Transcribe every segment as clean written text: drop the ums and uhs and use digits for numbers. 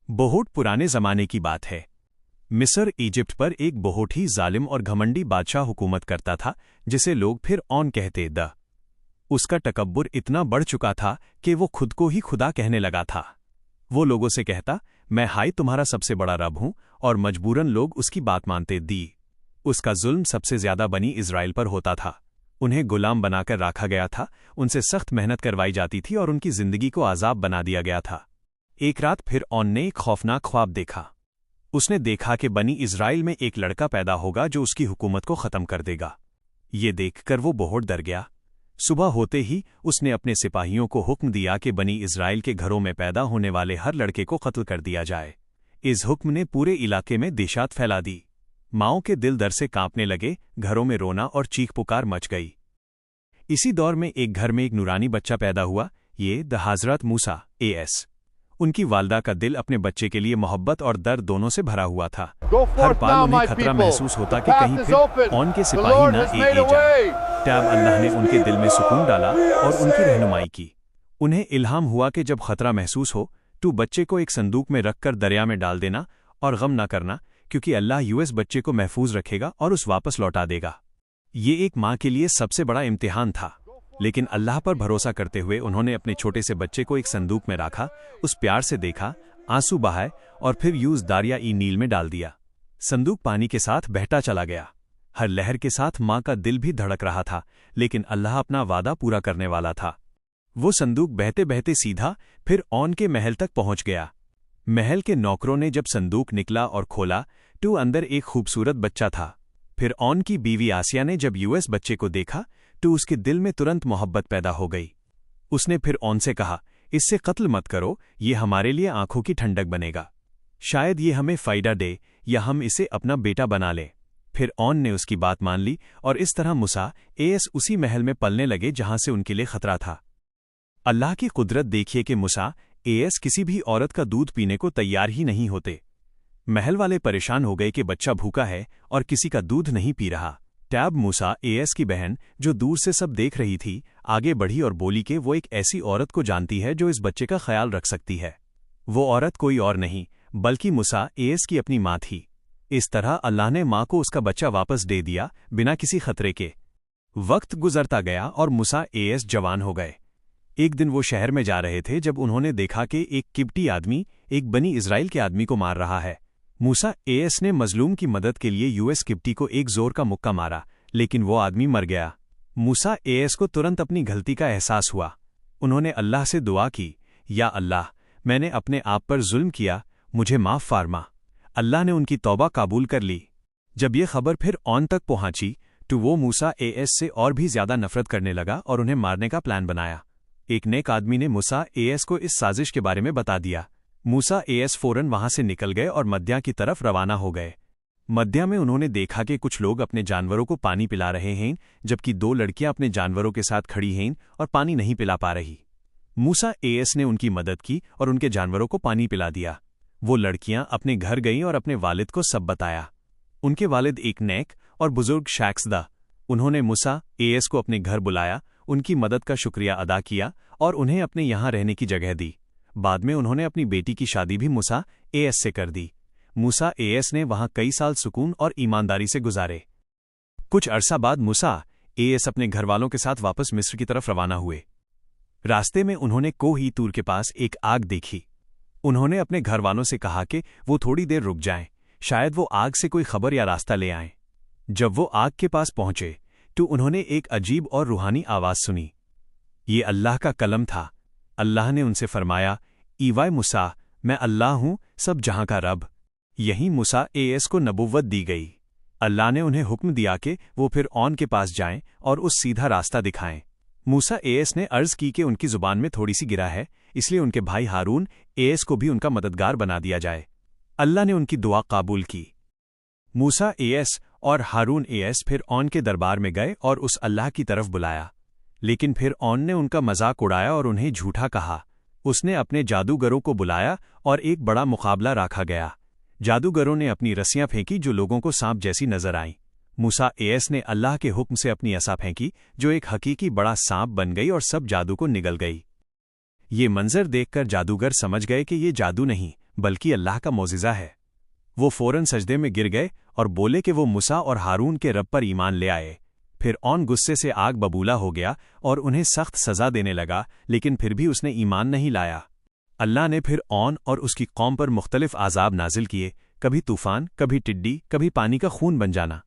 बहुत पुराने ज़माने की बात है। मिस्र इजिप्ट पर एक बहुत ही जालिम और घमंडी बादशाह हुकूमत करता था, जिसे लोग फिर ऑन कहते द। उसका तकब्बुर इतना बढ़ चुका था कि वो खुद को ही खुदा कहने लगा था। वो लोगों से कहता, मैं हाय तुम्हारा सबसे बड़ा रब हूं, और मजबूरन लोग उसकी बात मानते दी। उसका जुल्म सबसे ज्यादा बनी इज़राइल पर होता था। उन्हें गुलाम बनाकर रखा गया था, उनसे सख्त मेहनत करवाई जाती थी और उनकी जिंदगी को आज़ाब बना दिया गया था। एक रात फिर ऑन ने एक खौफनाक ख्वाब देखा। उसने देखा कि बनी इज़राइल में एक लड़का पैदा होगा जो उसकी हुकूमत को ख़त्म कर देगा। ये देखकर वो बहुत डर गया। सुबह होते ही उसने अपने सिपाहियों को हुक्म दिया कि बनी इज़राइल के घरों में पैदा होने वाले हर लड़के को कत्ल कर दिया जाए। इस हुक्म ने पूरे इलाके में दहशत फैला दी। माँओं के दिल डर से कांपने लगे, घरों में रोना और चीख पुकार मच गई। इसी दौर में एक घर में एक नूरानी बच्चा पैदा हुआ, ये द हज़रत मूसा ए.एस. उनकी वालदा का दिल अपने बच्चे के लिए मोहब्बत और दर्द दोनों से भरा हुआ था। हर पाल उन्हें खतरा महसूस होता कि कहीं फिर ऑन के सिपाही न ए जाए। तब अल्लाह ने उनके दिल में सुकून डाला और उनकी रहनुमाई की। उन्हें इल्हाम हुआ कि जब खतरा महसूस हो तो बच्चे को एक संदूक में रखकर दरिया में डाल देना और गम न करना, क्योंकि अल्लाह बच्चे को महफूज रखेगा और उस वापस लौटा देगा। ये एक माँ के लिए सबसे बड़ा इम्तिहान था, लेकिन अल्लाह पर भरोसा करते हुए उन्होंने अपने छोटे से बच्चे को एक संदूक में रखा, उस प्यार से देखा, आंसू बहाए और फिर यूज दारिया ई नील में डाल दिया। संदूक पानी के साथ बहता चला गया। हर लहर के साथ माँ का दिल भी धड़क रहा था, लेकिन अल्लाह अपना वादा पूरा करने वाला था। वो संदूक बहते बहते सीधा फिर ऑन के महल तक पहुंच गया। महल के नौकरों ने जब संदूक निकला और खोला तो अंदर एक खूबसूरत बच्चा था। फिर ऑन की बीवी आसिया ने जब बच्चे को देखा तो उसके दिल में तुरंत मोहब्बत पैदा हो गई। उसने फिर ऑन से कहा, इससे कत्ल मत करो, ये हमारे लिए आंखों की ठंडक बनेगा। शायद ये हमें फायदा दे या हम इसे अपना बेटा बना लें। फिर ऑन ने उसकी बात मान ली और इस तरह मूसा ए.एस. उसी महल में पलने लगे जहां से उनके लिए खतरा था। अल्लाह की कुदरत देखिए कि मूसा ए.एस. किसी भी औरत का दूध पीने को तैयार ही नहीं होते। महल वाले परेशान हो गए कि बच्चा भूखा है और किसी का दूध नहीं पी रहा। तब मूसा ए.एस. की बहन, जो दूर से सब देख रही थी, आगे बढ़ी और बोली कि वो एक ऐसी औरत को जानती है जो इस बच्चे का ख्याल रख सकती है। वो औरत कोई और नहीं बल्कि मूसा ए.एस. की अपनी माँ थी। इस तरह अल्लाह ने माँ को उसका बच्चा वापस दे दिया, बिना किसी खतरे के। वक्त गुजरता गया और मूसा ए.एस. जवान हो गए। एक दिन वो शहर में जा रहे थे जब उन्होंने देखा कि एक किब्ती आदमी एक बनी इज़राइल के आदमी को मार रहा है। मूसा ए.एस. ने मजलूम की मदद के लिए किब्ती को एक जोर का मुक्का मारा, लेकिन वो आदमी मर गया। मूसा ए.एस. को तुरंत अपनी गलती का एहसास हुआ। उन्होंने अल्लाह से दुआ की, या अल्लाह, मैंने अपने आप पर जुल्म किया, मुझे माफ़ फरमा। अल्लाह ने उनकी तौबा काबूल कर ली। जब ये खबर फिर ऑन तक पहुंची तो वो मूसा ए.एस. से और भी ज्यादा नफरत करने लगा और उन्हें मारने का प्लान बनाया। एक नेक आदमी ने मूसा ए.एस. को इस साजिश के बारे में बता दिया। मूसा ए.एस. फौरन वहां से निकल गए और मद्या की तरफ रवाना हो गए। मद्या में उन्होंने देखा कि कुछ लोग अपने जानवरों को पानी पिला रहे हैं, जबकि दो लड़कियां अपने जानवरों के साथ खड़ी हैं और पानी नहीं पिला पा रही। मूसा ए.एस. ने उनकी मदद की और उनके जानवरों को पानी पिला दिया। वो लड़कियां अपने घर गईं और अपने वालिद को सब बताया। उनके वालिद एक नेक और बुजुर्ग शख्स दा। उन्होंने मूसा ए.एस. को अपने घर बुलाया, उनकी मदद का शुक्रिया अदा किया और उन्हें अपने यहाँ रहने की जगह दी। बाद में उन्होंने अपनी बेटी की शादी भी मूसा ए.एस. से कर दी। मूसा ए.एस. ने वहां कई साल सुकून और ईमानदारी से गुजारे। कुछ अरसा बाद मूसा ए.एस. अपने घरवालों के साथ वापस मिस्र की तरफ रवाना हुए। रास्ते में उन्होंने कोही तूर के पास एक आग देखी। उन्होंने अपने घरवालों से कहा कि वो थोड़ी देर रुक जाएं, शायद वो आग से कोई खबर या रास्ता ले आएं। जब वो आग के पास पहुंचे तो उन्होंने एक अजीब और रूहानी आवाज सुनी। ये अल्लाह का कलम था। अल्लाह ने उनसे फरमाया, ईवाय मूसा, मैं अल्लाह हूं, सब जहां का रब। यहीं मूसा ए.एस. को नबुव्वत दी गई। अल्लाह ने उन्हें हुक्म दिया कि वो फिर ऑन के पास जाएं और उस सीधा रास्ता दिखाएं। मूसा ए.एस. ने अर्ज की कि उनकी जुबान में थोड़ी सी गिरा है, इसलिए उनके भाई हारून ए.एस. को भी उनका मददगार बना दिया जाए। अल्लाह ने उनकी दुआ काबूल की। मूसा ए.एस. और हारून ए.एस. फिर ऑन के दरबार में गए और उस अल्लाह की तरफ बुलाया, लेकिन फिर ऑन ने उनका मजाक उड़ाया और उन्हें झूठा कहा। उसने अपने जादूगरों को बुलाया और एक बड़ा मुकाबला रखा गया। जादूगरों ने अपनी रस्सियां फेंकी जो लोगों को सांप जैसी नजर आईं। मूसा ए.एस. ने अल्लाह के हुक्म से अपनी असा फेंकी जो एक हकीकी बड़ा सांप बन गई और सब जादू को निगल गई। ये मंजर देखकर जादूगर समझ गए कि ये जादू नहीं बल्कि अल्लाह का मौजिज़ा है। वो फौरन सजदे में गिर गए और बोले कि वो मूसा और हारून के रब पर ईमान ले आए। फिर ऑन गुस्से से आग बबूला हो गया और उन्हें सख्त सज़ा देने लगा, लेकिन फिर भी उसने ईमान नहीं लाया। अल्लाह ने फिर ऑन और उसकी कौम पर मुख्तलिफ आज़ाब नाजिल किए, कभी तूफ़ान, कभी टिड्डी, कभी पानी का खून बन जाना।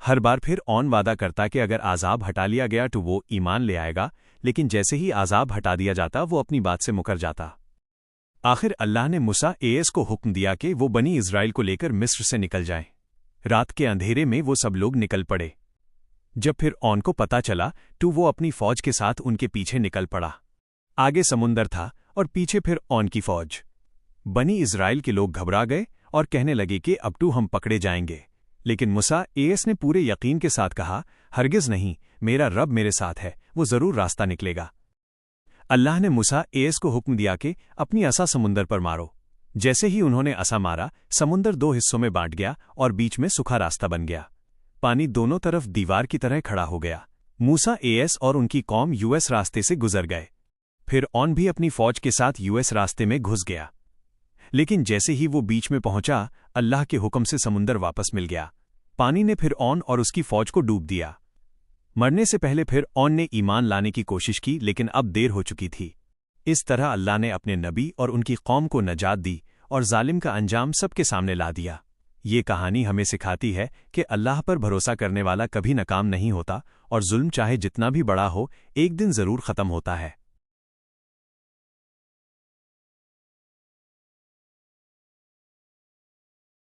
हर बार फिर ऑन वादा करता कि अगर आज़ाब हटा लिया गया तो वो ईमान ले आएगा, लेकिन जैसे ही आज़ाब हटा दिया जाता वो अपनी बात से मुकर जाता। आखिर अल्लाह ने मूसा एएस को हुक्म दिया कि वो बनी इज़राइल को लेकर मिस्र से निकल जाएं। रात के अंधेरे में वो सब लोग निकल पड़े। जब फिर ऑन को पता चला तो वो अपनी फौज के साथ उनके पीछे निकल पड़ा। आगे समुंदर था और पीछे फिर ऑन की फौज। बनी इज़राइल के लोग घबरा गए और कहने लगे कि अब तो हम पकड़े जाएंगे। लेकिन मूसा एएस ने पूरे यकीन के साथ कहा, हरगिज़ नहीं, मेरा रब मेरे साथ है, वो ज़रूर रास्ता निकलेगा। अल्लाह ने मूसा एएस को हुक्म दिया कि अपनी असा समुंदर पर मारो। जैसे ही उन्होंने असा मारा, समुंदर 2 हिस्सों में बांट गया और बीच में सूखा रास्ता बन गया। पानी दोनों तरफ दीवार की तरह खड़ा हो गया। मूसा एएस और उनकी कौम यूएस रास्ते से गुजर गए। फिर ऑन भी अपनी फौज के साथ यूएस रास्ते में घुस गया। लेकिन जैसे ही वो बीच में पहुंचा, अल्लाह के हुक्म से समुंदर वापस मिल गया। पानी ने फिर ऑन और उसकी फौज को डूब दिया। मरने से पहले फिर ऑन ने ईमान लाने की कोशिश की, लेकिन अब देर हो चुकी थी। इस तरह अल्लाह ने अपने नबी और उनकी कौम को नजात दी और जालिम का अंजाम सबके सामने ला दिया। ये कहानी हमें सिखाती है कि अल्लाह पर भरोसा करने वाला कभी नाकाम नहीं होता और जुल्म चाहे जितना भी बड़ा हो, एक दिन ज़रूर ख़त्म होता है।